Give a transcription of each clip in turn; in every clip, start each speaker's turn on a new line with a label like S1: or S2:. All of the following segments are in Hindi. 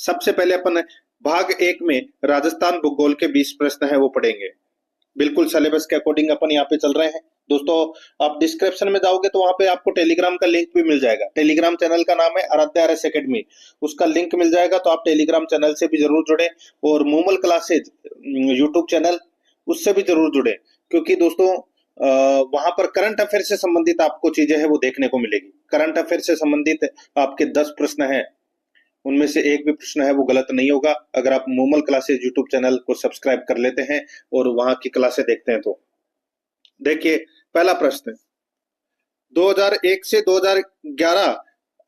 S1: सबसे पहले अपन भाग 1 में राजस्थान भूगोल के 20 प्रश्न है वो पढ़ेंगे। बिल्कुल सिलेबस के अकॉर्डिंग अपन यहाँ पे चल रहे हैं। दोस्तों, आप डिस्क्रिप्शन में जाओगे तो वहां पे आपको टेलीग्राम का लिंक भी मिल जाएगा। टेलीग्राम चैनल का नाम है आराध्या RS अकेडमी, उसका लिंक मिल जाएगा, तो आप टेलीग्राम चैनल से भी जरूर जुड़े और मूमल क्लासेज यूट्यूब चैनल उससे भी जरूर जुड़े, क्योंकि दोस्तों वहां पर करंट अफेयर से संबंधित आपको चीजें है वो देखने को मिलेगी। करंट अफेयर से संबंधित आपके 10 प्रश्न हैं, उनमें से एक भी प्रश्न है वो गलत नहीं होगा अगर आप मूमल क्लासेज यूट्यूब चैनल को सब्सक्राइब कर लेते हैं और वहां की क्लासें देखते हैं तो। देखिए, पहला प्रश्न, 2001 से 2011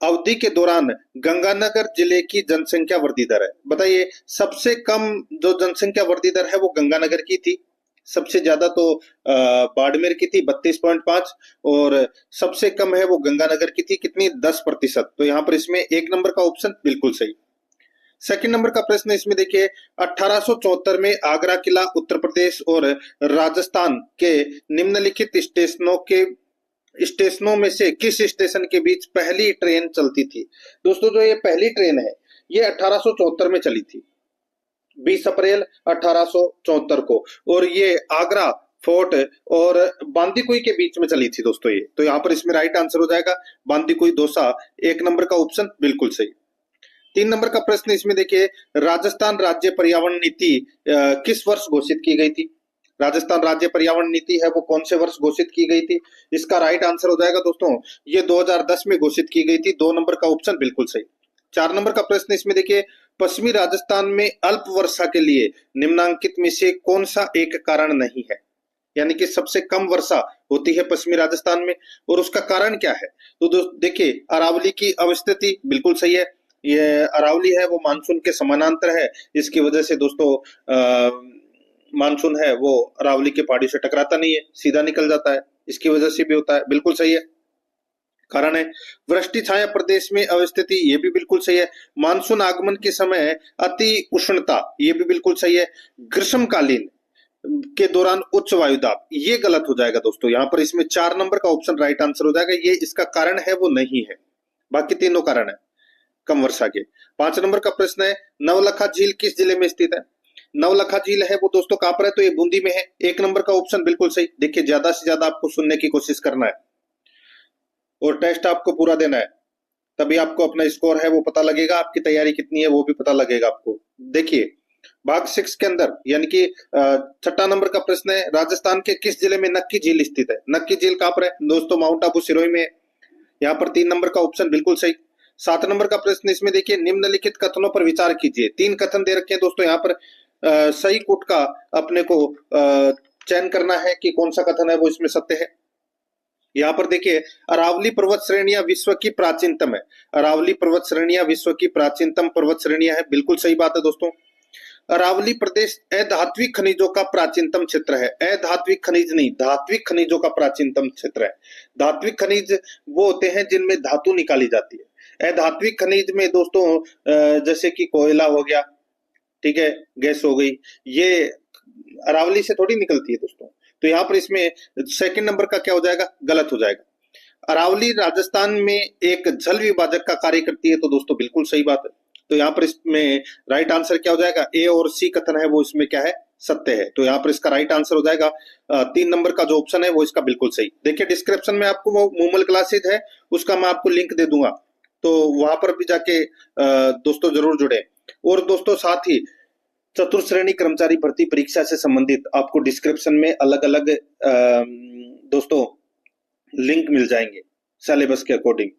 S1: अवधि के दौरान गंगानगर जिले की जनसंख्या वृद्धि दर है। बताइए, सबसे कम जो जनसंख्या वृद्धि दर है वो गंगानगर की थी, सबसे ज्यादा तो बाड़मेर की थी 32.5, और सबसे कम है वो गंगानगर की थी, कितनी, 10%। तो यहाँ पर इसमें 1 नंबर का ऑप्शन बिल्कुल सही। सेकंड नंबर का प्रश्न इसमें देखिए, 1874 में आगरा किला उत्तर प्रदेश और राजस्थान के निम्नलिखित स्टेशनों में से किस स्टेशन के बीच पहली ट्रेन चलती थी। दोस्तों, जो ये पहली ट्रेन है ये 1874 में चली थी, 20 अप्रैल 1874 को, और ये आगरा फोर्ट और बांदीकुई के बीच में चली थी दोस्तों ये। तो यहाँ पर इसमें राइट आंसर हो जाएगा बांदीकुई दौसा, 1 नंबर का ऑप्शन बिल्कुल सही। 3 नंबर का प्रश्न इसमें देखिए, राजस्थान राज्य पर्यावरण नीति किस वर्ष घोषित की गई थी। राजस्थान राज्य पर्यावरण नीति है वो कौन से वर्ष घोषित की गई थी। इसका राइट आंसर हो जाएगा दोस्तों, ये 2010 में घोषित की गई थी, 2 नंबर का ऑप्शन बिल्कुल सही। 4 नंबर का प्रश्न इसमें देखिए, पश्चिमी राजस्थान में अल्प वर्षा के लिए निम्नांकित में से कौन सा एक कारण नहीं है। यानी कि सबसे कम वर्षा होती है पश्चिमी राजस्थान में, और उसका कारण क्या है। तो दोस्तों देखिए, अरावली की अवस्थिति बिल्कुल सही है, ये अरावली है वो मानसून के समानांतर है, इसकी वजह से दोस्तों मानसून है वो अरावली के पहाड़ी से टकराता नहीं है, सीधा निकल जाता है, इसकी वजह से भी होता है, बिल्कुल सही है। कारण है वृष्टि छाया प्रदेश में अवस्थिति, ये भी बिल्कुल सही है। मानसून आगमन के समय अति उष्णता, ये भी बिल्कुल सही है। ग्रीष्मकालीन के दौरान उच्च वायु दाब, ये गलत हो जाएगा दोस्तों। यहाँ पर इसमें 4 नंबर का ऑप्शन राइट आंसर हो जाएगा, ये इसका कारण है वो नहीं है, बाकी तीनों कारण है कम वर्षा के। 5 नंबर का प्रश्न है, नवलखा झील किस जिले में स्थित है। नवलखा झील है वो दोस्तों कहां पर है, तो ये बूंदी में है, 1 नंबर का ऑप्शन बिल्कुल सही। देखिए, ज्यादा से ज्यादा आपको सुनने की कोशिश करना है और टेस्ट आपको पूरा देना है, तभी आपको अपना स्कोर है वो पता लगेगा, आपकी तैयारी कितनी है वो भी पता लगेगा आपको। देखिए, भाग 6 के अंदर यानी कि 6ठा नंबर का प्रश्न है, राजस्थान के किस जिले में नक्की झील स्थित है। नक्की झील कहां पर है दोस्तों, माउंट आबू सिरोही में है, यहाँ पर 3 नंबर का ऑप्शन बिल्कुल सही। 7 नंबर का प्रश्न इसमें देखिए, निम्नलिखित कथनों पर विचार कीजिए। 3 कथन दे रखे हैं दोस्तों, यहाँ पर सही कूट का अपने को चयन करना है कि कौन सा कथन है वो इसमें सत्य है। यहाँ पर देखिए, अरावली पर्वत श्रेणियां विश्व की प्राचीनतम है, अरावली पर्वत श्रेणियां विश्व की प्राचीनतम पर्वत श्रेणियां है, बिल्कुल सही बात है दोस्तों। अरावली प्रदेश अधात्विक खनिजों का प्राचीनतम क्षेत्र है, अधात्विक खनिज नहीं, धात्विक खनिजों का प्राचीनतम क्षेत्र है। धात्विक खनिज वो होते हैं जिनमें धातु निकाली जाती है, अधात्विक खनिज में दोस्तों जैसे कि कोयला हो गया, ठीक है, गैस हो गई, ये अरावली से थोड़ी निकलती है दोस्तों। तो यहाँ पर इसमें सेकंड नंबर का क्या हो जाएगा, गलत हो जाएगा। अरावली राजस्थान में एक जल विभाजक का कार्य करती है, तो दोस्तों बिल्कुल सही बात है। तो यहाँ पर इसमें राइट आंसर क्या हो जाएगा, ए और सी कथन है वो इसमें क्या है, सत्य है। तो यहाँ पर इसका राइट आंसर हो जाएगा 3 नंबर का जो ऑप्शन है वो इसका बिल्कुल सही। देखिए, डिस्क्रिप्शन में आपको वो मूमल क्लासेज है उसका मैं आपको लिंक दे दूंगा, तो वहां पर भी जाके दोस्तों जरूर जुड़े। और दोस्तों साथ ही चतुर्थ श्रेणी कर्मचारी भर्ती परीक्षा से संबंधित आपको डिस्क्रिप्शन में अलग अलग दोस्तों लिंक मिल जाएंगे सिलेबस के अकॉर्डिंग,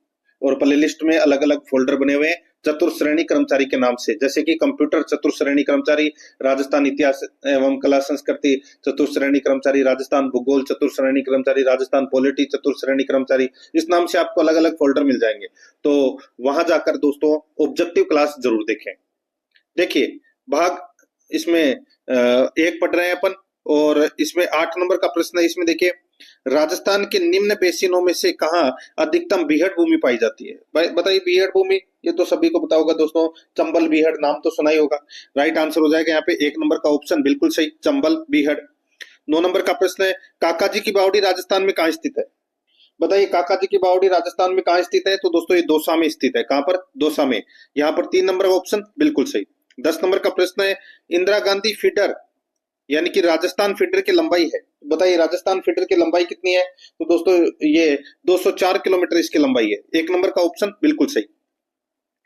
S1: और प्ले लिस्ट में अलग अलग फोल्डर बने हुए हैं चतुर्थ श्रेणी कर्मचारी के नाम से, जैसे कि कंप्यूटर चतुर्थ श्रेणी कर्मचारी, राजस्थान इतिहास एवं कला संस्कृति चतुर्थ श्रेणी कर्मचारी, राजस्थान भूगोल चतुर्थ श्रेणी कर्मचारी, राजस्थान पॉलिटी चतुर्थ श्रेणी कर्मचारी, इस नाम से आपको अलग अलग फोल्डर मिल जाएंगे। तो वहां जाकर दोस्तों ऑब्जेक्टिव क्लास जरूर देखें। देखिए, भाग इसमें 1 पढ़ रहे हैं अपन, और इसमें 8 नंबर का प्रश्न है। इसमें देखिए, राजस्थान के निम्न बेसिनों में से कहां अधिकतम बीहड़ भूमि पाई जाती है। बताइए, बीहड़ भूमि ये तो सभी को पता होगा दोस्तों, चंबल बीहड़ नाम तो सुना ही होगा। राइट आंसर हो जाएगा यहाँ पे 1 नंबर का ऑप्शन बिल्कुल सही, चंबल बीहड़। 9 नंबर का प्रश्न है, काका जी की बावड़ी राजस्थान में कहां स्थित है। बताइए काका जी की बावड़ी राजस्थान में कहाँ स्थित है? तो दोस्तों ये दौसा में स्थित है। कहाँ पर? दौसा में। यहाँ पर 3 नंबर का ऑप्शन बिल्कुल सही। 10 नंबर का प्रश्न है, इंदिरा गांधी फीडर यानी कि राजस्थान फीडर की लंबाई है। बताइए राजस्थान फीडर की लंबाई कितनी है? तो दोस्तों ये 204 किलोमीटर इसकी लंबाई है। 1 नंबर का ऑप्शन बिल्कुल सही।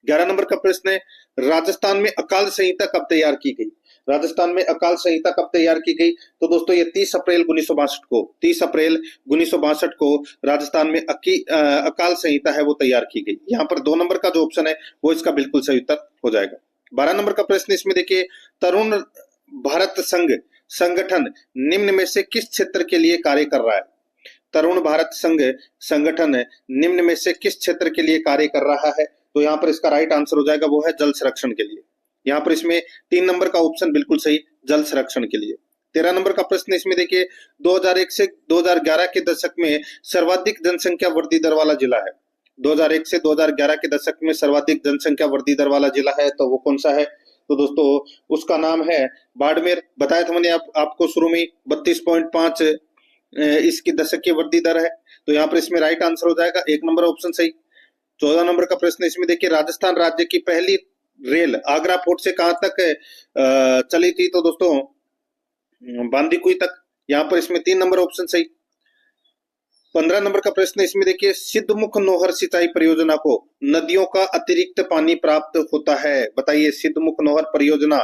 S1: 11 नंबर का प्रश्न है, राजस्थान में अकाल संहिता कब तैयार की गई? राजस्थान में अकाल संहिता कब तैयार की गई? तो दोस्तों ये 30 अप्रैल 1962 को, 30 अप्रैल 1962 को राजस्थान में अकाल संहिता है वो तैयार की गई। यहाँ पर 2 नंबर का जो ऑप्शन है वो इसका बिल्कुल सही उत्तर हो जाएगा। 12 नंबर का प्रश्न इसमें देखिए, तरुण भारत संघ संगठन निम्न में से किस क्षेत्र के लिए कार्य कर रहा है? तरुण भारत संघ संगठन निम्न में से किस क्षेत्र के लिए कार्य कर रहा है? तो यहाँ पर इसका राइट आंसर हो जाएगा वो है जल संरक्षण के लिए। यहाँ पर इसमें 3 नंबर का ऑप्शन बिल्कुल सही, जल संरक्षण के लिए। 13 नंबर का प्रश्न इसमें देखिए, 2001 से 2011 के दशक में सर्वाधिक जनसंख्या वृद्धि दर वाला जिला है। 2001 से 2011 के दशक में सर्वाधिक जनसंख्या वृद्धि दर वाला जिला है तो वो कौन सा है? तो दोस्तों उसका नाम है बाड़मेर। बताया था मैंने आपको शुरू में 32.5 इसकी दशक की वृद्धि दर है। तो यहाँ पर इसमें राइट आंसर हो जाएगा 1 नंबर ऑप्शन सही। 14 नंबर का प्रश्न इसमें देखिए, राजस्थान राज्य की पहली रेल आगरा फोर्ट से कहां तक चली थी? तो दोस्तों बांदीकुई तक। यहाँ पर इसमें 3 नंबर ऑप्शन सही। 15 नंबर का प्रश्न इसमें देखिए, सिद्धमुख नोहर सिंचाई परियोजना को नदियों का अतिरिक्त पानी प्राप्त होता है। बताइए सिद्धमुख नोहर परियोजना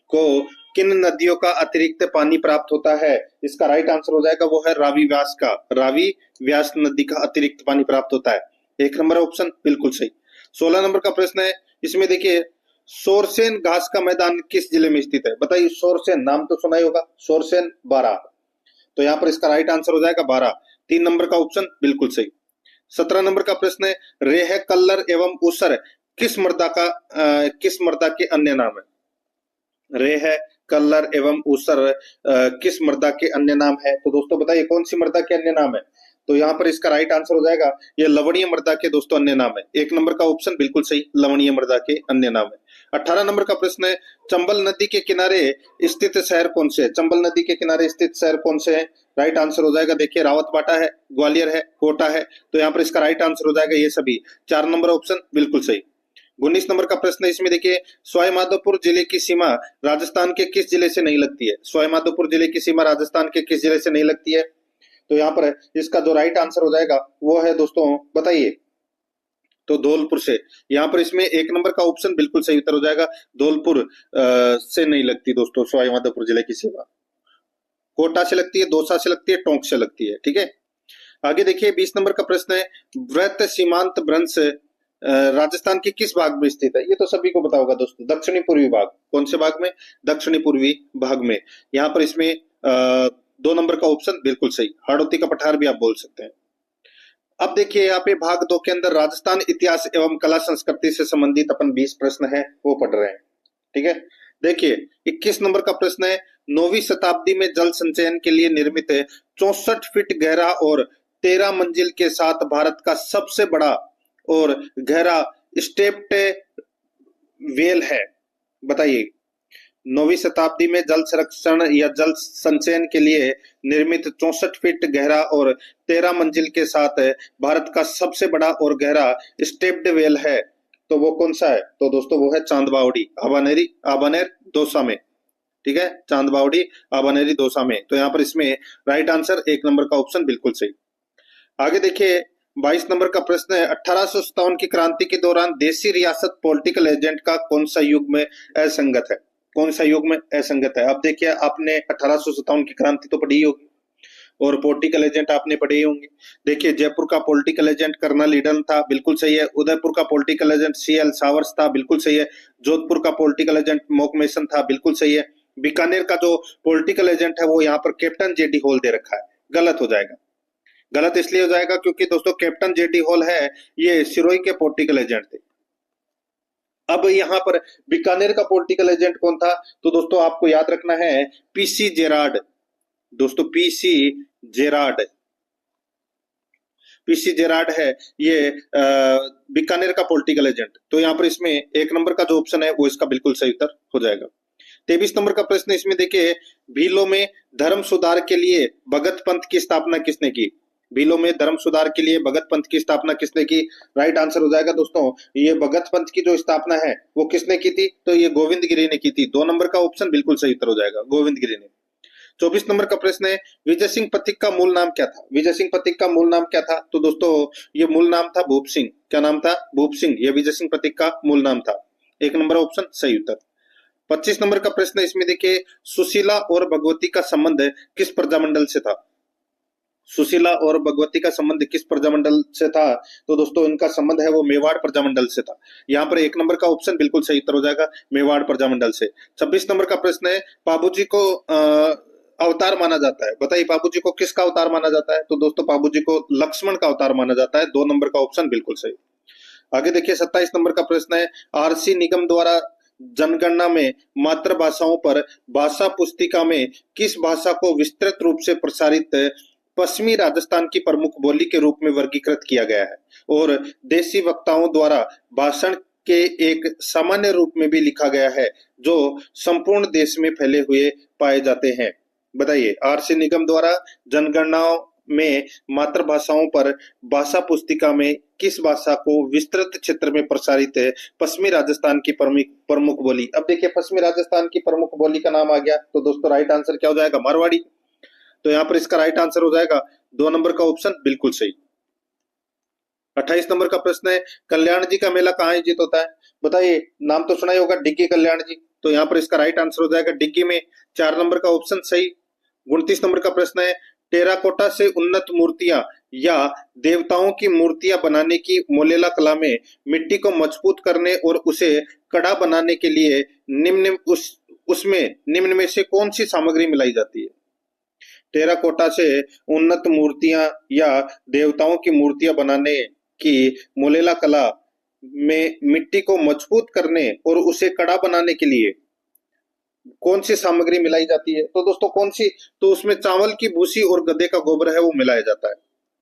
S1: को किन नदियों का अतिरिक्त पानी प्राप्त होता है? इसका राइट आंसर हो जाएगा वो है रावी व्यास का, रावी व्यास नदी का अतिरिक्त पानी प्राप्त होता है। 1 नंबर ऑप्शन बिल्कुल सही। 16 नंबर का प्रश्न है इसमें देखिए, सोरसेन घास का मैदान किस जिले में स्थित है? बताइए सोरसेन नाम तो सुना ही होगा, सोरसेन 12। तो यहाँ पर इसका राइट आंसर हो जाएगा 12। 3 नंबर का ऑप्शन बिल्कुल सही। 17 नंबर का प्रश्न है, रेह कल्लर एवं ऊसर किस मृदा के अन्य नाम है? रेह कल्लर एवं ऊसर किस मृदा के अन्य नाम है? तो दोस्तों बताइए कौन सी मृदा के अन्य नाम है? तो यहाँ पर इसका राइट आंसर हो जाएगा ये लवणीय मृदा के दोस्तों अन्य नाम है। 1 नंबर का ऑप्शन बिल्कुल सही, लवणीय मृदा के अन्य नाम है। 18 नंबर का प्रश्न है, चंबल नदी के किनारे स्थित शहर कौन से है? चंबल नदी के किनारे स्थित शहर कौन से है? राइट आंसर हो जाएगा देखिए रावतबाटा है, ग्वालियर है, कोटा है। तो यहाँ पर इसका राइट आंसर हो जाएगा ये सभी। 4 नंबर ऑप्शन बिल्कुल सही। 19 नंबर का प्रश्न इसमें देखिए, सवाईमाधोपुर जिले की सीमा राजस्थान के किस जिले से नहीं लगती है? सवाईमाधोपुर जिले की सीमा राजस्थान के किस जिले से नहीं लगती है? तो यहाँ पर इसका जो राइट आंसर हो जाएगा वो है दोस्तों बताइए तो धौलपुर से। यहाँ पर इसमें 1 नंबर का ऑप्शन बिल्कुल सही उत्तर हो जाएगा, धौलपुर से नहीं लगती दोस्तों सवाईमाधोपुर जिले की सीमा। कोटा से लगती है, दौसा से लगती है, टोंक से लगती है। ठीक है, आगे देखिए 20 नंबर का प्रश्न है, व्रत सीमांत भ्रंश राजस्थान के किस भाग में स्थित है? ये तो सभी को पता होगा दोस्तों, दक्षिणी पूर्वी भाग। कौन से भाग में? दक्षिणी पूर्वी भाग में। यहाँ पर इसमें 2 नंबर का ऑप्शन बिल्कुल सही, हाड़ौती का पठार भी आप बोल सकते हैं। अब देखिए यहाँ पे भाग 2 के अंदर राजस्थान इतिहास एवं कला संस्कृति से संबंधित अपन 20 प्रश्न है वो पढ़ रहे हैं। ठीक है, देखिए 21 नंबर का प्रश्न है, 9वीं शताब्दी में जल संचयन के लिए निर्मित 64 फीट गहरा और 13 मंजिल के साथ भारत का सबसे बड़ा और गहरा स्टेप्ड वेल है। बताइए 9वीं शताब्दी में जल संरक्षण या जल संचयन के लिए निर्मित 64 फीट गहरा और 13 मंजिल के साथ भारत का सबसे बड़ा और गहरा स्टेप्ड वेल है तो वो कौन सा है? तो दोस्तों वो है चांदबावड़ी, आबानेर दौसा में। ठीक है, चांदबावड़ी आबानेरी दौसा में। तो यहाँ पर इसमें राइट आंसर 1 नंबर का ऑप्शन बिल्कुल सही। आगे देखिए 22 नंबर का प्रश्न है, 1857 की क्रांति के दौरान देशी रियासत पॉलिटिकल एजेंट का कौन सा युग में असंगत है? कौन सा युग में असंगत है? अब देखिए आपने 1857 की क्रांति तो पढ़ी होगी और पॉलिटिकल एजेंट आपने पढ़े ही होंगे। देखिए जयपुर का पॉलिटिकल एजेंट कर्नल ईडन था, बिल्कुल सही है। उदयपुर का पॉलिटिकल एजेंट CL सावर्स था, बिल्कुल सही है। जोधपुर का पॉलिटिकल एजेंट मोकमेसन था, बिल्कुल सही है। बीकानेर का जो पॉलिटिकल एजेंट है वो यहाँ पर कैप्टन JD हॉल दे रखा है, गलत हो जाएगा। गलत इसलिए हो जाएगा क्योंकि दोस्तों कैप्टन JD हॉल है ये सिरोही के पॉलिटिकल एजेंट थे। अब यहाँ पर बीकानेर का पॉलिटिकल एजेंट कौन था? तो दोस्तों आपको याद रखना है PC जेराड। दोस्तों PC जेराड, PC जेराड है ये बीकानेर का पॉलिटिकल एजेंट। तो यहाँ पर इसमें 1 नंबर का जो ऑप्शन है वो इसका बिल्कुल सही उत्तर हो जाएगा। 23 नंबर का प्रश्न इसमें देखिए, भीलों में धर्म सुधार के लिए भगत पंथ की स्थापना किसने की? भीलों में धर्म सुधार के लिए भगत पंथ की स्थापना किसने की? राइट आंसर हो जाएगा दोस्तों, ये भगत पंथ की जो स्थापना है वो किसने की थी? तो ये गोविंद गिरी ने की थी। 2 नंबर का ऑप्शन बिल्कुल सही उत्तर हो जाएगा, गोविंद गिरी ने। 24 नंबर का प्रश्न है, विजय सिंह पथिक का मूल नाम क्या था? विजय सिंह पथिक का मूल नाम क्या था? तो दोस्तों ये मूल नाम था भूप सिंह। क्या नाम था? भूप सिंह। ये विजय सिंह पथिक का मूल नाम था। 1 नंबर ऑप्शन सही उत्तर। 25 नंबर का प्रश्न है, इसमें देखिए, सुशीला और भगवती का संबंध किस प्रजामंडल से था? सुशीला और भगवती का संबंध किस प्रजामंडल से था? तो दोस्तों इनका संबंध है वो मेवाड़ प्रजामंडल से था। यहाँ पर 1 नंबर का ऑप्शन बिल्कुल सही उत्तर हो जाएगा, मेवाड़ प्रजामंडल से। 26 नंबर का प्रश्न है, पाबूजी को अवतार माना जाता है, बताइए पाबूजी को किसका अवतार माना जाता है? तो दोस्तों पाबूजी को लक्ष्मण का अवतार माना जाता है। 2 नंबर का ऑप्शन बिल्कुल सही। आगे देखिए 27 नंबर का प्रश्न है, आरसी निगम द्वारा जनगणना में मातृभाषाओं पर भाषा पुस्तिका में किस भाषा को विस्तृत रूप से प्रसारित पश्चिमी राजस्थान की प्रमुख बोली के रूप में वर्गीकृत किया गया है और देशी वक्ताओं द्वारा भाषण के एक सामान्य रूप में भी लिखा गया है जो संपूर्ण देश में फैले हुए पाए जाते हैं? बताइए, आरसी निगम द्वारा जनगणनाओं में मातृभाषाओं पर भाषा पुस्तिका में किस भाषा को विस्तृत क्षेत्र में प्रसारित है पश्चिमी राजस्थान की प्रमुख बोली? अब देखिए पश्चिमी राजस्थान की प्रमुख बोली का नाम आ गया, तो दोस्तों राइट आंसर क्या हो जाएगा? मारवाड़ी। तो यहाँ पर इसका राइट आंसर हो जाएगा 2 नंबर का ऑप्शन बिल्कुल सही। 28 नंबर का प्रश्न है, कल्याण जी का मेला कहाँ आयोजित होता है? बताइए, नाम तो सुना ही होगा, डिग्गी कल्याण जी। तो यहाँ पर इसका राइट आंसर हो जाएगा डिग्गी में। 4 नंबर का ऑप्शन सही। 29 नंबर का प्रश्न है, टेराकोटा से उन्नत मूर्तियां या देवताओं की मूर्तियां बनाने की मोलेला कला में मिट्टी को मजबूत करने और उसे कड़ा बनाने के लिए उसमें निम्न में से कौन सी सामग्री मिलाई जाती है? टेराकोटा से उन्नत मूर्तियां या देवताओं की मूर्तियां बनाने की मोलेला कला में मिट्टी को मजबूत करने और उसे कड़ा बनाने के लिए कौन सी सामग्री मिलाई जाती है? तो दोस्तों कौन सी? तो उसमें चावल की भूसी और गधे का गोबर है वो मिलाया जाता है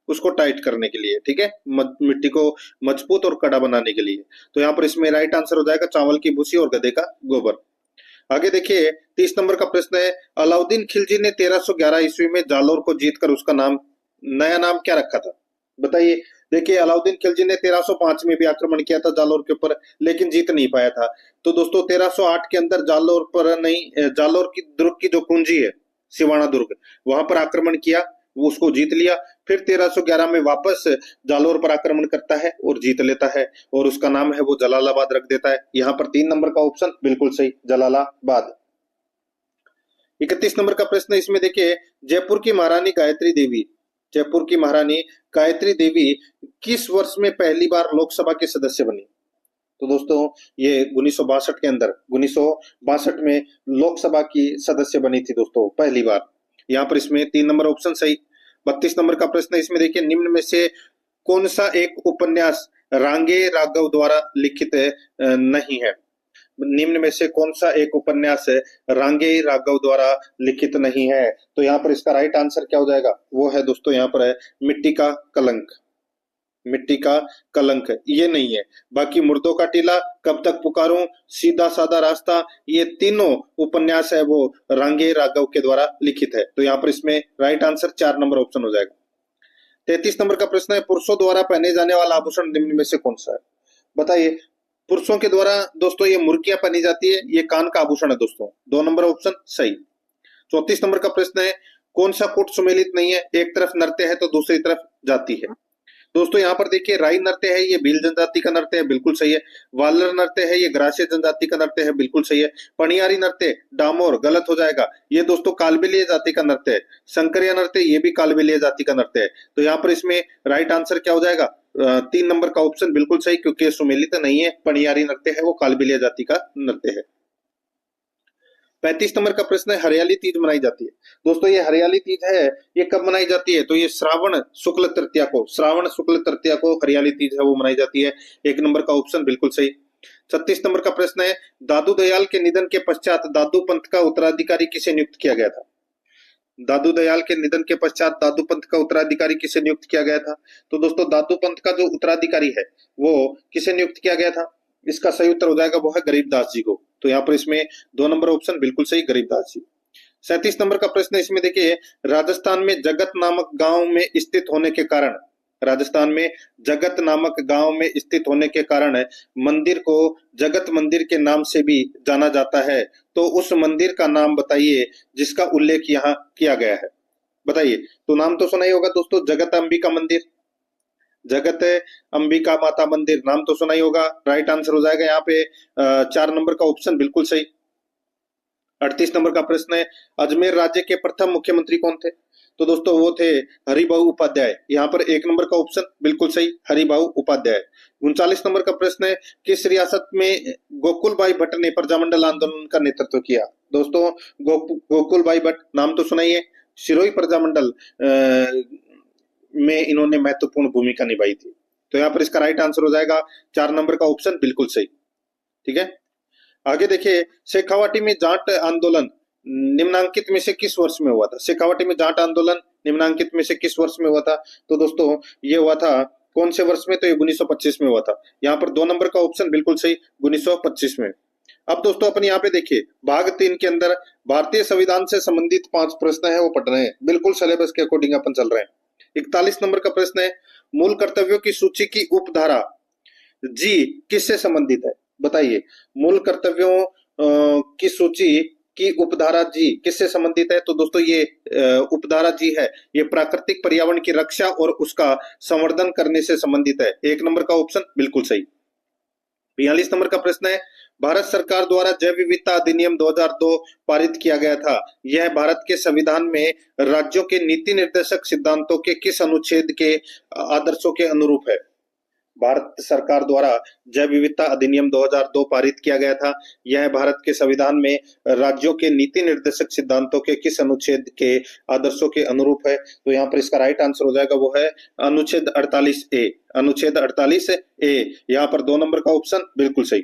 S1: उसको टाइट करने के लिए, ठीक है, मिट्टी को मजबूत और कड़ा बनाने के लिए। तो यहाँ पर इसमें राइट आंसर हो जाएगा चावल की भूसी और गधे का गोबर। आगे देखिए 30 नंबर का प्रश्न है, अलाउद्दीन खिलजी ने 1311 ईस्वी में जालोर को जीतकर उसका नया नाम क्या रखा था? बताइए। देखिए अलाउद्दीन खिलजी ने 1305 में भी आक्रमण किया था जालोर के ऊपर, लेकिन जीत नहीं पाया था। तो दोस्तों 1308 के अंदर जालोर पर नहीं, जालोर की दुर्ग की जो कुंजी है सिवाना दुर्ग, वहां पर आक्रमण किया, वो उसको जीत लिया। फिर 1311 में वापस जालोर पर आक्रमण करता है और जीत लेता है और उसका नाम है वो जलालाबाद रख देता है। यहाँ पर 3 नंबर का ऑप्शन बिल्कुल सही, जलालाबाद। 31 नंबर का प्रश्न इसमें देखिए, जयपुर की महारानी गायत्री देवी, जयपुर की महारानी गायत्री देवी किस वर्ष में पहली बार लोकसभा के सदस्य बनी? तो दोस्तों ये 1962 के अंदर 1962 में लोकसभा की सदस्य बनी थी दोस्तों पहली बार। यहाँ पर इसमें 3 नंबर ऑप्शन सही। 32 नंबर का प्रश्न इसमें देखिए, निम्न में से कौन सा एक उपन्यास रांगे राघव द्वारा लिखित नहीं है? निम्न में से कौन सा एक उपन्यास रांगे राघव द्वारा लिखित नहीं है? तो यहाँ पर इसका राइट आंसर क्या हो जाएगा? वो है दोस्तों यहाँ पर है मिट्टी का कलंक। मिट्टी का कलंक ये नहीं है। बाकी मुर्दों का टीला, कब तक पुकारूं, सीधा साधा रास्ता, ये तीनों उपन्यास है वो रांगे राघव के द्वारा लिखित है। तो यहाँ पर इसमें राइट आंसर 4 नंबर ऑप्शन हो जाएगा। 33 नंबर का प्रश्न है, पुरुषों द्वारा पहने जाने वाला आभूषण निम्न में से कौन सा है? बताइए। पुरुषों के द्वारा दोस्तों ये मुर्कियां पहनी जाती है, ये कान का आभूषण है दोस्तों। 2 नंबर ऑप्शन सही। 34 नंबर का प्रश्न है, कौन सा कूट सुमेलित नहीं है? एक तरफ नृत्य है तो दूसरी तरफ जाती है। दोस्तों यहाँ पर देखिए, राई नृत्य है ये भील जनजाति का नृत्य है, बिल्कुल सही है। वालर नृत्य है ये ग्रासीय जनजाति का नृत्य है, बिल्कुल सही है। पनियारी नृत्य डामोर गलत हो जाएगा, ये दोस्तों कालबेलिया जाति का नृत्य है। शंकरिया नृत्य ये भी कालबेलिया जाति का नृत्य है। तो यहाँ पर इसमें राइट आंसर क्या हो जाएगा? 3 नंबर का ऑप्शन बिल्कुल सही, क्योंकि सुमेलित नहीं है, पनियारी नृत्य है वो कालबेलिया जाति का नृत्य है। 35 नंबर का प्रश्न है, हरियाली तीज मनाई जाती है। दोस्तों ये हरियाली तीज है ये कब मनाई जाती है? तो ये श्रावण शुक्ल तृतीया को हरियाली तीज है वो मनाई जाती है। 1 नंबर का ऑप्शन बिल्कुल सही। 36 नंबर का प्रश्न है, दादू दयाल के निधन के पश्चात दादू पंथ का उत्तराधिकारी किसे नियुक्त किया गया था? दादू दयाल के निधन के पश्चात दादू पंथ का उत्तराधिकारी किसे नियुक्त किया गया था? तो दोस्तों दादू पंथ का जो उत्तराधिकारी है वो किसे नियुक्त किया गया था? इसका सही उत्तर हो जाएगा वो है गरीबदास जी को। तो यहाँ पर इसमें 2 नंबर ऑप्शन बिल्कुल सही, गरीबदास जी। 37 नंबर का प्रश्न इसमें देखिए, राजस्थान में जगत नामक गांव में स्थित होने के कारण, राजस्थान में जगत नामक गांव में स्थित होने के कारण मंदिर को जगत मंदिर के नाम से भी जाना जाता है। तो उस मंदिर का नाम बताइए जिसका उल्लेख यहाँ किया गया है। बताइए, तो नाम तो सुना ही होगा दोस्तों, जगत अंबिका मंदिर, जगत अंबिका माता मंदिर, नाम तो सुना ही होगा। राइट आंसर हो जाएगा यहाँ पे 4 नंबर का ऑप्शन बिल्कुल सही। 38 नंबर का प्रश्न है, अजमेर राज्य के प्रथम मुख्यमंत्री कौन थे? तो दोस्तों वो थे हरिभाऊ उपाध्याय। यहाँ पर 1 नंबर का ऑप्शन बिल्कुल सही, हरिभाऊ उपाध्याय। 39 नंबर का प्रश्न है, किस रियासत में गोकुलबाई भट्ट ने प्रजामंडल आंदोलन का नेतृत्व किया? दोस्तों गोकुलबाई भट्ट, नाम तो सुना ही है, सिरोही प्रजामंडल में इन्होंने महत्वपूर्ण भूमिका निभाई थी। तो यहाँ पर इसका राइट आंसर हो जाएगा 4 नंबर का ऑप्शन बिल्कुल सही। ठीक है, आगे देखिए, शेखावाटी में जाट आंदोलन निम्नांकित में से किस वर्ष में हुआ था? शेखावाटी में जाट आंदोलन निम्नांकित में से किस वर्ष में हुआ था? तो दोस्तों ये हुआ था कौन से वर्ष में? तो ये 1925 में हुआ था। यहाँ पर 2 नंबर का ऑप्शन बिल्कुल सही, 1925 में। अब दोस्तों अपन यहाँ पे देखिए, भाग 3 के अंदर भारतीय संविधान से संबंधित 5 प्रश्न है वो पढ़ रहे हैं, बिल्कुल सिलेबस के अकॉर्डिंग अपन चल रहे हैं। 41 नंबर का प्रश्न है, मूल कर्तव्यों की सूची की उपधारा जी किससे संबंधित है? बताइए, मूल कर्तव्यों की सूची की उपधारा जी किससे संबंधित है? तो दोस्तों ये उपधारा जी है, ये प्राकृतिक पर्यावरण की रक्षा और उसका संवर्धन करने से संबंधित है। 1 नंबर का ऑप्शन बिल्कुल सही। 42 नंबर का प्रश्न है, भारत सरकार द्वारा जैव विविधता अधिनियम 2002 पारित किया गया था। यह भारत के संविधान में राज्यों के नीति निर्देशक सिद्धांतों के किस अनुच्छेद के आदर्शों के अनुरूप है? भारत सरकार द्वारा जैव विविधता अधिनियम 2002 पारित किया गया था। यह भारत के संविधान में राज्यों के नीति निर्देशक सिद्धांतों के किस अनुच्छेद के आदर्शों के अनुरूप है? तो यहाँ पर इसका राइट आंसर हो जाएगा, वो है अनुच्छेद 48A। अनुच्छेद 48A, यहाँ पर 2 नंबर का ऑप्शन बिल्कुल सही।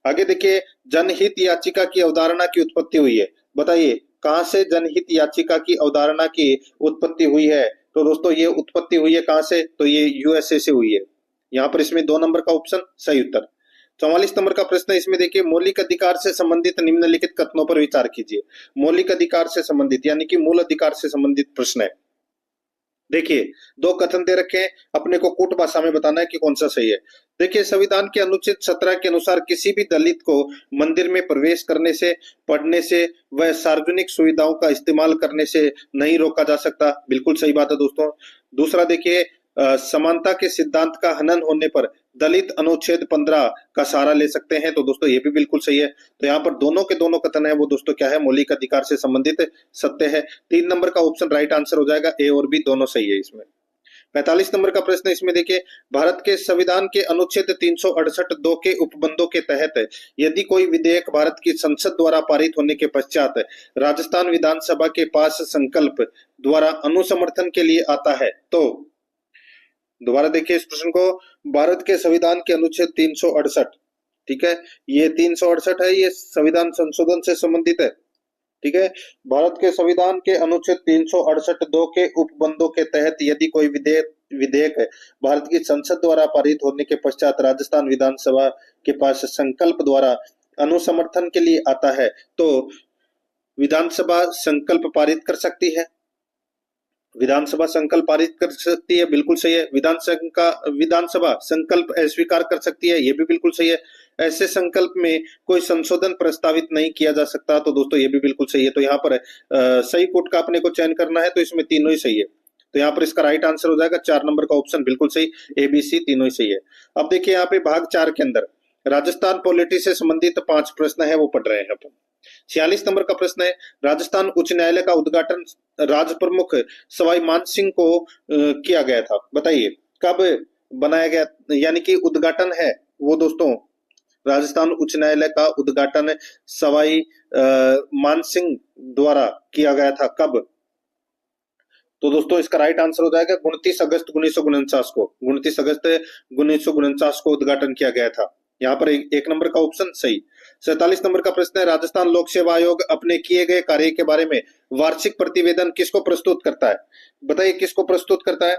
S1: आगे देखिए, जनहित याचिका की अवधारणा की उत्पत्ति हुई है। बताइए, कहां से जनहित याचिका की अवधारणा की उत्पत्ति हुई है? तो दोस्तों ये उत्पत्ति हुई है कहां से? तो ये यूएसए से हुई है। यहाँ पर इसमें 2 नंबर का ऑप्शन सही उत्तर। 44 नंबर का प्रश्न है, इसमें देखिए, मौलिक अधिकार से संबंधित निम्नलिखित कथनों पर विचार कीजिए। मौलिक अधिकार से संबंधित यानी कि मूल अधिकार से संबंधित प्रश्न है। देखिए, 2 कथन दे रखे हैं, अपने को कूट भाषा में बताना है कि कौन सा सही है। देखिए, संविधान के अनुच्छेद 17 के अनुसार किसी भी दलित को मंदिर में प्रवेश करने से, पढ़ने से व सार्वजनिक सुविधाओं का इस्तेमाल करने से नहीं रोका जा सकता। बिल्कुल सही बात है दोस्तों। दूसरा देखिए, समानता के सिद्धांत का हनन होने पर दलित अनुच्छेद 15 का सहारा ले सकते हैं। तो दोस्तों ये भी बिल्कुल सही है। तो यहाँ पर दोनों के दोनों कथन है वो दोस्तों क्या है? मौलिक अधिकार से संबंधित सत्य है। 3 नंबर का ऑप्शन राइट आंसर हो जाएगा, ए और बी दोनों सही है इसमें। 45 नंबर का प्रश्न इसमें देखिए, भारत के संविधान के अनुच्छेद 368(2) के उपबंधों के तहत यदि कोई विधेयक भारत की संसद द्वारा पारित होने के पश्चात राजस्थान विधानसभा के पास संकल्प द्वारा अनुसमर्थन के लिए आता है, तो दोबारा देखिए इस प्रश्न को, भारत के संविधान के अनुच्छेद 368, ठीक है, ये 368 है, ये संविधान संशोधन से संबंधित है। ठीक है, भारत के संविधान के अनुच्छेद 368(2) के उपबंधों के तहत यदि कोई विधेयक भारत की संसद द्वारा पारित होने के पश्चात राजस्थान विधानसभा के पास संकल्प द्वारा अनुसमर्थन के लिए आता है, तो विधानसभा संकल्प पारित कर सकती है। विधानसभा संकल्प पारित कर सकती है, बिल्कुल सही है। विधानसभा संकल्प अस्वीकार कर सकती है, ये भी बिल्कुल सही है। ऐसे संकल्प में कोई संशोधन प्रस्तावित नहीं किया जा सकता, तो दोस्तों ये भी बिल्कुल सही है। तो यहाँ पर सही कोट का अपने को चयन करना है, तो इसमें तीनों ही सही है। तो यहाँ पर इसका राइट आंसर हो जाएगा 4 नंबर का ऑप्शन बिल्कुल सही, ABC तीनों ही सही है। अब देखिए यहाँ पे भाग 4 के अंदर राजस्थान पॉलिटी से संबंधित 5 प्रश्न है वो पढ़ रहे हैं अपन। 46 नंबर का प्रश्न है, राजस्थान उच्च न्यायालय का उद्घाटन राज प्रमुख सवाई मानसिंह को किया गया था। बताइए कब बनाया गया, यानी कि उद्घाटन है वो दोस्तों, राजस्थान उच्च न्यायालय का उद्घाटन सवाई मानसिंह द्वारा किया गया था, कब? तो दोस्तों इसका राइट आंसर हो जाएगा 29 अगस्त 1949 को। 29 अगस्त 1949 को उद्घाटन किया गया था। यहाँ पर 1 नंबर का ऑप्शन सही। 47 नंबर का प्रश्न है, राजस्थान लोक सेवा आयोग अपने किए गए कार्य के बारे में वार्षिक प्रतिवेदन किसको प्रस्तुत करता है? बताइए किसको प्रस्तुत करता है?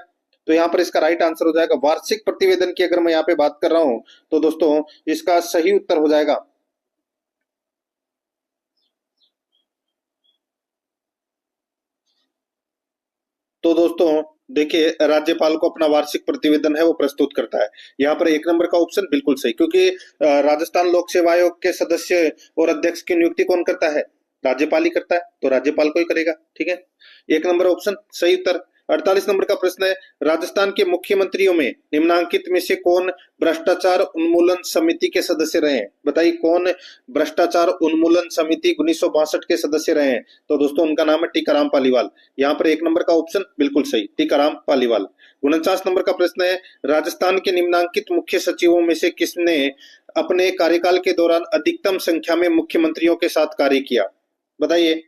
S1: तो यहाँ पर इसका राइट आंसर हो जाएगा वार्षिक प्रतिवेदन की अगर मैं यहाँ पे बात कर रहा हूं तो दोस्तों इसका सही उत्तर हो जाएगा तो दोस्तों देखिए, राज्यपाल को अपना वार्षिक प्रतिवेदन है वो प्रस्तुत करता है। यहाँ पर 1 नंबर का ऑप्शन बिल्कुल सही, क्योंकि राजस्थान लोक सेवा आयोग के सदस्य और अध्यक्ष की नियुक्ति कौन करता है? राज्यपाल ही करता है, तो राज्यपाल को ही करेगा। ठीक है, 1 नंबर ऑप्शन सही उत्तर। 48 नंबर का प्रश्न है, राजस्थान के मुख्यमंत्रियों में निम्नांकित में से कौन भ्रष्टाचार उन्मूलन समिति के सदस्य रहे हैं? बताइए, कौन भ्रष्टाचार उन्मूलन समिति 1962 के सदस्य रहे हैं? तो दोस्तों उनका नाम है टीकाराम पालीवाल। यहाँ पर 1 नंबर का ऑप्शन बिल्कुल सही, टीकाराम पालीवाल। 49 नंबर का प्रश्न है, राजस्थान के निम्नांकित मुख्य सचिवों में से किसने अपने कार्यकाल के दौरान अधिकतम संख्या में मुख्यमंत्रियों के साथ कार्य किया? बताइए,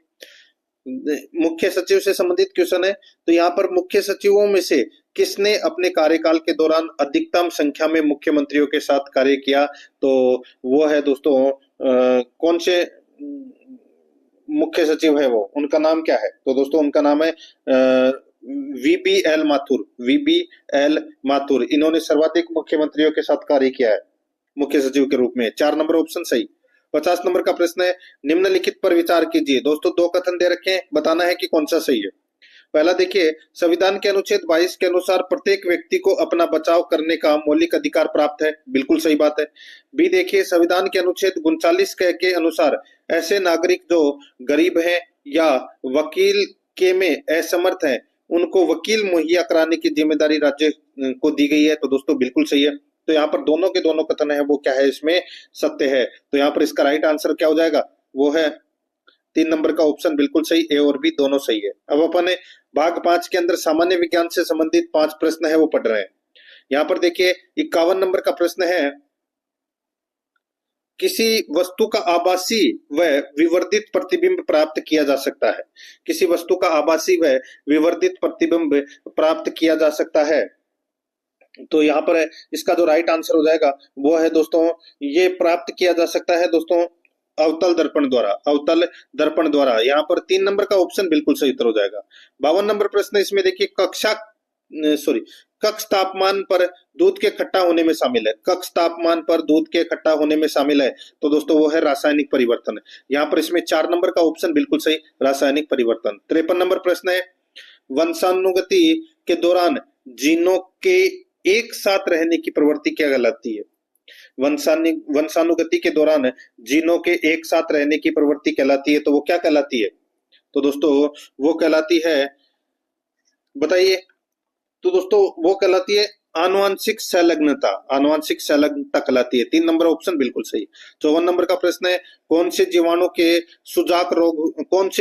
S1: मुख्य सचिव से संबंधित क्वेश्चन है। तो यहाँ पर मुख्य सचिवों में से किसने अपने कार्यकाल के दौरान अधिकतम संख्या में मुख्यमंत्रियों के साथ कार्य किया? तो वो है दोस्तों कौन से मुख्य सचिव है वो, उनका नाम क्या है? तो दोस्तों उनका नाम है VBL माथुर। VBL माथुर, इन्होंने सर्वाधिक मुख्यमंत्रियों के साथ कार्य किया है मुख्य सचिव के रूप में। 4 नंबर ऑप्शन सही। 50 नंबर का प्रश्न है, निम्नलिखित पर विचार कीजिए। दोस्तों 2 कथन दे रखे हैं, बताना है कि कौन सा सही है। पहला देखिए, संविधान के अनुच्छेद 22 के अनुसार प्रत्येक व्यक्ति को अपना बचाव करने का मौलिक अधिकार प्राप्त है। बिल्कुल सही बात है। बी देखिए, संविधान के अनुच्छेद 39 के अनुसार ऐसे नागरिक जो गरीब हैं या वकील के में असमर्थ हैं, उनको वकील मुहैया कराने की जिम्मेदारी राज्य को दी गई है। तो दोस्तों बिल्कुल सही है। तो यहाँ पर दोनों के दोनों कथन है वो क्या है, इसमें सत्य है। तो यहाँ पर इसका राइट आंसर क्या हो जाएगा? वो है 3 नंबर का ऑप्शन बिल्कुल सही, ए और बी दोनों सही है। अब अपन भाग 5 के अंदर सामान्य विज्ञान से संबंधित 5 प्रश्न है वो पढ़ रहे हैं। यहाँ पर देखिए 51 नंबर का प्रश्न है, किसी वस्तु का आभासी व विवर्धित प्रतिबिंब प्राप्त किया जा सकता है। किसी वस्तु का आभासी व विवर्धित प्रतिबिंब प्राप्त किया जा सकता है। तो यहाँ पर इसका जो राइट आंसर हो जाएगा वो है दोस्तों, ये प्राप्त किया जा सकता है दोस्तों अवतल दर्पण द्वारा। अवतल दर्पण द्वारा। यहाँ पर 3 नंबर का ऑप्शन बिल्कुल सही उत्तर हो जाएगा। 52 नंबर प्रश्न इसमें देखिए, कक्ष तापमान पर दूध के खट्टा होने में शामिल है। कक्ष तापमान पर दूध के खट्टा होने में शामिल है, तो दोस्तों वो है रासायनिक परिवर्तन। यहाँ पर इसमें 4 नंबर का ऑप्शन बिल्कुल सही, रासायनिक परिवर्तन। 53 नंबर प्रश्न है, वंशानुगति के दौरान जीनों के एक साथ रहने की प्रवृत्ति क्या कहलाती है? वंशानुगति के दौरान जीनों के एक साथ रहने की प्रवृत्ति कहलाती है, तो वो क्या कहलाती है? तो दोस्तों वो कहलाती है, बताइए, तो दोस्तों वो कहलाती है आनुवंशिक संलग्नता। आनुवंशिक संलग्नता कहलाती है। 3 नंबर ऑप्शन बिल्कुल सही। 54 नंबर का प्रश्न है, कौन से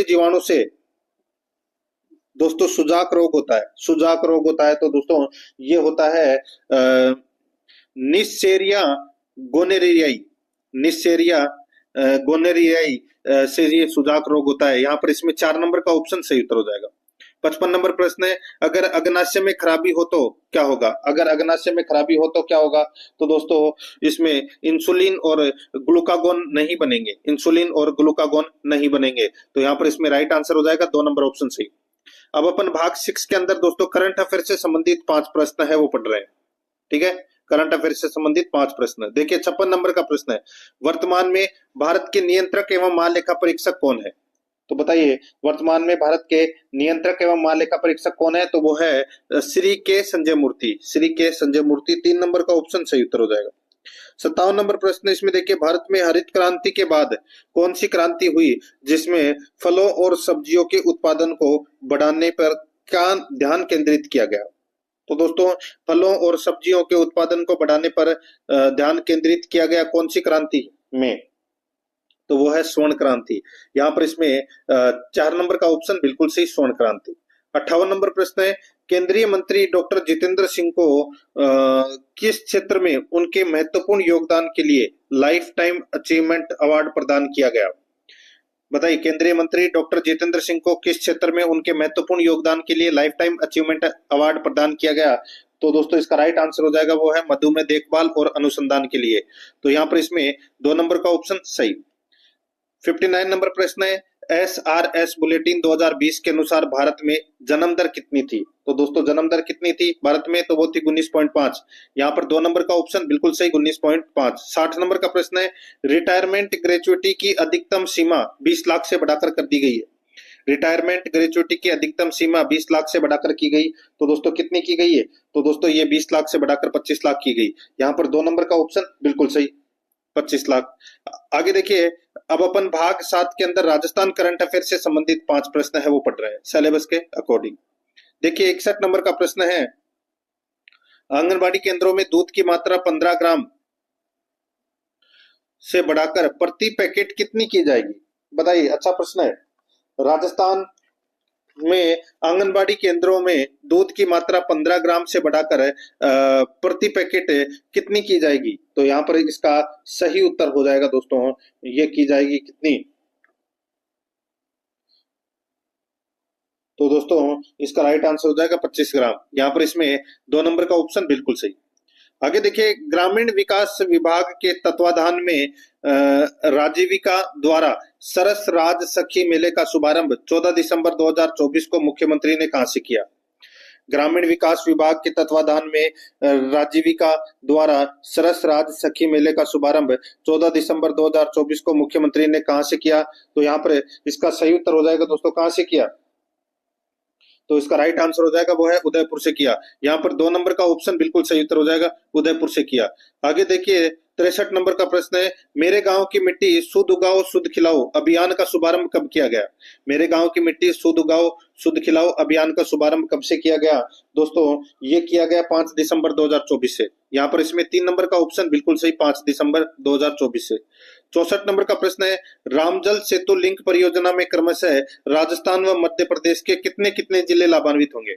S1: जीवाणु से दोस्तों सुजाक रोग होता है? सुजाक रोग होता है, तो दोस्तों ये होता है निस्सेरिया गोनेरियाई। निस्सेरिया गोनेरियाई से ये सुजाक रोग होता है। यहाँ पर इसमें 4 नंबर का ऑप्शन सही उत्तर हो जाएगा। 55 नंबर प्रश्न है, अगर अग्नाशय में खराबी हो तो क्या होगा? अगर अग्नाशय में खराबी हो तो क्या होगा? तो दोस्तों इसमें इंसुलिन और ग्लूकागोन नहीं बनेंगे। इंसुलिन और ग्लूकागोन नहीं बनेंगे। तो यहाँ पर इसमें राइट आंसर हो जाएगा 2 नंबर ऑप्शन सही। अब अपन भाग 6 के अंदर दोस्तों करंट अफेयर से संबंधित 5 प्रश्न है वो पढ़ रहे हैं। ठीक है, करंट अफेयर से संबंधित 5 प्रश्न। देखिए 56 नंबर का प्रश्न है, वर्तमान में भारत के नियंत्रक एवं महालेखा परीक्षक कौन है? तो बताइए, वर्तमान में भारत के नियंत्रक एवं महालेखा परीक्षक कौन है? तो वो है श्री के संजय मूर्ति। श्री के संजय मूर्ति। 3 नंबर का ऑप्शन सही उत्तर हो जाएगा। 57 नंबर प्रश्न इसमें देखिए, भारत में हरित क्रांति के बाद कौन सी क्रांति हुई जिसमें फलों और सब्जियों के उत्पादन को बढ़ाने पर क्या ध्यान केंद्रित किया गया? तो दोस्तों फलों और सब्जियों के उत्पादन को बढ़ाने पर ध्यान केंद्रित किया गया कौन सी क्रांति में? तो वो है स्वर्ण क्रांति। यहाँ पर इसमें 4 नंबर का ऑप्शन बिल्कुल सही, स्वर्ण क्रांति। 58 नंबर प्रश्न है, केंद्रीय मंत्री डॉक्टर जितेंद्र सिंह को किस क्षेत्र में उनके महत्वपूर्ण योगदान के लिए लाइफ टाइम अचीवमेंट अवार्ड प्रदान किया गया? बताइए, केंद्रीय मंत्री डॉक्टर जितेंद्र सिंह को किस क्षेत्र में उनके महत्वपूर्ण योगदान के लिए लाइफ टाइम अचीवमेंट अवार्ड प्रदान किया गया? तो दोस्तों इसका राइट आंसर हो जाएगा वो है मधुमेह देखभाल और अनुसंधान के लिए। तो यहाँ पर इसमें 2 नंबर का ऑप्शन सही। 59 नंबर प्रश्न है, SRS बुलेटिन 2020 के अनुसार भारत में जन्म दर कितनी थी? तो दोस्तों जन्म दर कितनी थी भारत में? तो वो थी 19.5। यहाँ पर 2 नंबर का ऑप्शन बिल्कुल सही, 19.5। 60 नंबर का प्रश्न है, रिटायरमेंट ग्रेजुएटी की अधिकतम सीमा 20 लाख से बढ़ाकर कर दी गई है। रिटायरमेंट ग्रेचुइटी की अधिकतम सीमा 20 लाख से बढ़ाकर की गई। तो दोस्तों कितनी की गई है? तो दोस्तों ये 20 लाख से बढ़ाकर 25 लाख की गई। यहाँ पर 2 नंबर का ऑप्शन बिल्कुल सही, 25 लाख। आगे देखिए, अब अपन भाग 7 के अंदर राजस्थान करंट अफेयर से संबंधित 5 प्रश्न है वो पढ़ रहे हैं सिलेबस के अकॉर्डिंग। देखिए 61 नंबर का प्रश्न है, आंगनबाड़ी केंद्रों में दूध की मात्रा 15 ग्राम से बढ़ाकर प्रति पैकेट कितनी की जाएगी? बताइए, अच्छा प्रश्न है। राजस्थान में आंगनबाड़ी केंद्रों में दूध की मात्रा 15 ग्राम से बढ़ाकर प्रति पैकेट कितनी की जाएगी? तो यहाँ पर इसका सही उत्तर हो जाएगा दोस्तों, ये की जाएगी कितनी? तो दोस्तों इसका राइट आंसर हो जाएगा 25 ग्राम। यहाँ पर इसमें 2 नंबर का ऑप्शन बिल्कुल सही। आगे देखिए, ग्रामीण विकास विभाग के तत्वाधान में राजीविका द्वारा सरस राज सखी मेले का शुभारंभ 14 दिसंबर 2024 को मुख्यमंत्री ने कहां से किया? ग्रामीण विकास विभाग के तत्वाधान में राजीविका द्वारा सरस राज सखी मेले का शुभारंभ 14 दिसंबर 2024 को मुख्यमंत्री ने कहां से किया? तो यहाँ पर इसका सही उत्तर हो जाएगा दोस्तों, कहां से किया? तो इसका राइट आंसर हो जाएगा वो है उदयपुर से किया। यहाँ पर 2 नंबर का ऑप्शन बिल्कुल सही उत्तर हो जाएगा, उदयपुर से किया। आगे देखिए 63 नंबर का प्रश्न है, मेरे गांव की मिट्टी शुद्ध उगाओ शुद्ध खिलाओ अभियान का शुभारंभ कब किया गया? मेरे गांव की मिट्टी शुद्ध उगाओ शुद्ध खिलाओ अभियान का शुभारंभ कब से किया गया? दोस्तों ये किया गया 5 दिसंबर 2024 से। यहाँ पर इसमें 3 नंबर का ऑप्शन बिल्कुल सही, 5 दिसंबर 2024 से। 64 नंबर का प्रश्न है, रामजल सेतु लिंक परियोजना में क्रमशः राजस्थान व मध्य प्रदेश के कितने कितने जिले लाभान्वित होंगे?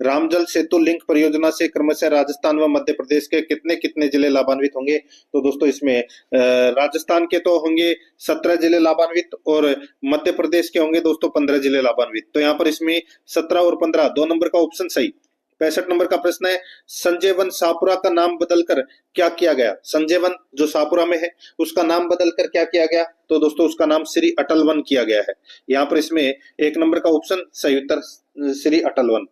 S1: रामजल सेतु लिंक परियोजना से क्रमशः राजस्थान व मध्य प्रदेश के कितने कितने जिले लाभान्वित होंगे? तो दोस्तों इसमें राजस्थान के तो होंगे 17 जिले लाभान्वित और मध्य प्रदेश के होंगे दोस्तों 15 जिले लाभान्वित। तो यहाँ पर इसमें 17 और 15 2 नंबर का ऑप्शन सही। 65 नंबर का प्रश्न है, संजय वन शाहपुरा का नाम बदलकर क्या किया गया? संजय वन जो शाहपुरा में है उसका नाम बदलकर क्या किया गया? तो दोस्तों उसका नाम श्री अटल वन किया गया है। यहाँ पर इसमें 1 नंबर का ऑप्शन सही उत्तर श्री अटल वन।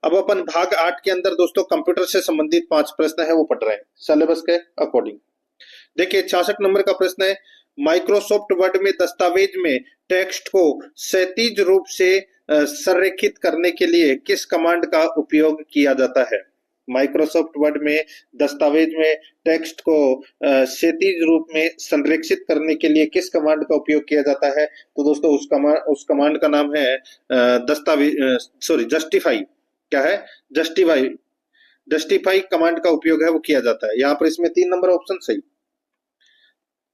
S1: अब अपन भाग 8 के अंदर दोस्तों कंप्यूटर से संबंधित 5 प्रश्न है वो पढ़ रहे हैं सिलेबस के अकॉर्डिंग। देखिए 66 नंबर का प्रश्न है, माइक्रोसॉफ्ट वर्ड में दस्तावेज में टेक्स्ट को क्षैतिज रूप से संरेखित करने के लिए किस कमांड का उपयोग किया जाता है? माइक्रोसॉफ्ट वर्ड में दस्तावेज में टेक्स्ट को क्षैतिज रूप में संरेखित करने के लिए किस कमांड का उपयोग किया जाता है? तो दोस्तों उस कमांड का नाम है जस्टिफाई। क्या है? जस्टिफाई। जस्टिफाई कमांड का उपयोग है वो किया जाता है। यहाँ पर इसमें 3 नंबर ऑप्शन सही।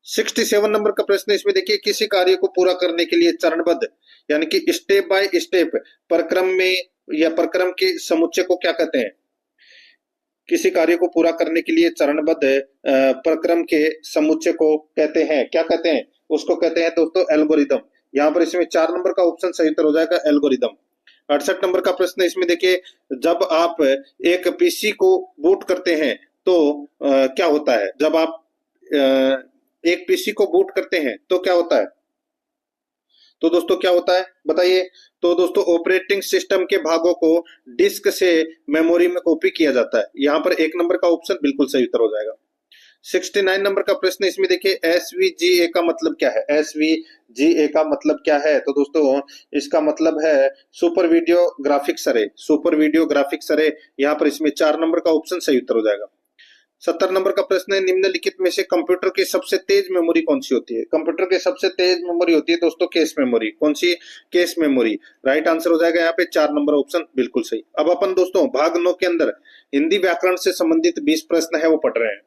S1: 67 नंबर का प्रश्न इसमें देखिए, किसी कार्य को पूरा करने के लिए चरणबद्ध यानी कि स्टेप बाय स्टेप प्रक्रम में या प्रक्रम के समुच्चय को क्या कहते हैं? किसी कार्य को पूरा करने के लिए चरणबद्ध प्रक्रम के समुच्चय को कहते हैं, क्या कहते हैं? उसको कहते हैं दोस्तों एल्गोरिदम। यहाँ पर इसमें 4 नंबर का ऑप्शन सही उत्तर हो जाएगा एल्गोरिदम। 68 नंबर का प्रश्न इसमें देखिए, जब आप एक पीसी को बूट करते हैं तो क्या होता है? जब आप एक पीसी को बूट करते हैं तो क्या होता है? तो दोस्तों क्या होता है बताइए? तो दोस्तों ऑपरेटिंग सिस्टम के भागों को डिस्क से मेमोरी में कॉपी किया जाता है। यहाँ पर 1 नंबर का ऑप्शन बिल्कुल सही उत्तर हो जाएगा। 69 नंबर का प्रश्न इसमें देखिए, एसवीजीए का मतलब क्या है? एसवीजीए का मतलब क्या है? तो दोस्तों इसका मतलब है सुपर वीडियो ग्राफिक्स अरे। सुपर वीडियो ग्राफिक्स अरे। यहाँ पर इसमें 4 नंबर का ऑप्शन सही उत्तर हो जाएगा। 70 नंबर का प्रश्न है, निम्नलिखित में से कंप्यूटर की सबसे तेज मेमोरी कौन सी होती है? कंप्यूटर की सबसे तेज मेमोरी होती है दोस्तों केस मेमोरी। कौन सी? Cache memory. राइट आंसर हो जाएगा यहाँ पे 4 नंबर ऑप्शन बिल्कुल सही। अब अपन दोस्तों भाग 9 के अंदर हिंदी व्याकरण से संबंधित 20 प्रश्न है वो पढ़ रहे हैं।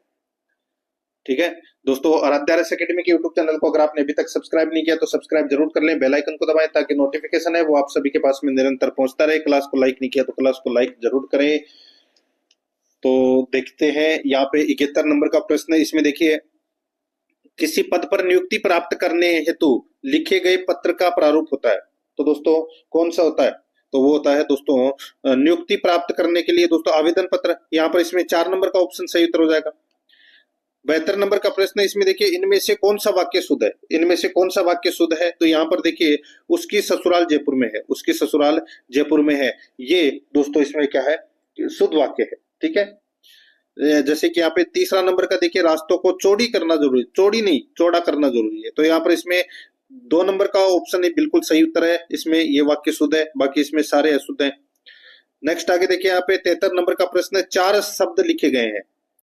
S1: ठीक है दोस्तों, आराध्या रस एकेडमी के यूट्यूब चैनल को अगर आपने अभी तक सब्सक्राइब नहीं किया तो सब्सक्राइब जरूर कर लें, बेल आइकन को दबाएं ताकि नोटिफिकेशन है वो आप सभी के पास में निरंतर पहुंचता रहे। क्लास को लाइक नहीं किया तो क्लास को लाइक जरूर करें। तो देखते हैं यहाँ पे 71 नंबर का प्रश्न है, इसमें देखिए, किसी पद पर नियुक्ति प्राप्त करने हेतु लिखे गए पत्र का प्रारूप होता है। तो दोस्तों कौन सा होता है? तो वो होता है दोस्तों नियुक्ति प्राप्त करने के लिए दोस्तों आवेदन पत्र। यहाँ पर इसमें 4 नंबर का ऑप्शन सही उत्तर हो जाएगा। 72 नंबर का प्रश्न है, इसमें देखिए, इनमें से कौन सा वाक्य शुद्ध है? इनमें से कौन सा वाक्य शुद्ध है? तो यहाँ पर देखिए, उसकी ससुराल जयपुर में है। उसकी ससुराल जयपुर में है, ये दोस्तों इसमें क्या है? शुद्ध वाक्य है। ठीक है, जैसे कि यहाँ पे 3रा नंबर का देखिए, रास्तों को चौड़ी करना जरूरी, चौड़ी नहीं चौड़ा करना जरूरी है। तो यहाँ पर इसमें 2 नंबर का ऑप्शन बिल्कुल सही उत्तर है, इसमें ये वाक्य शुद्ध है, बाकी इसमें सारे अशुद्ध हैं। नेक्स्ट आगे देखिए, यहाँ पे 73 नंबर का प्रश्न है, 4 शब्द लिखे गए हैं।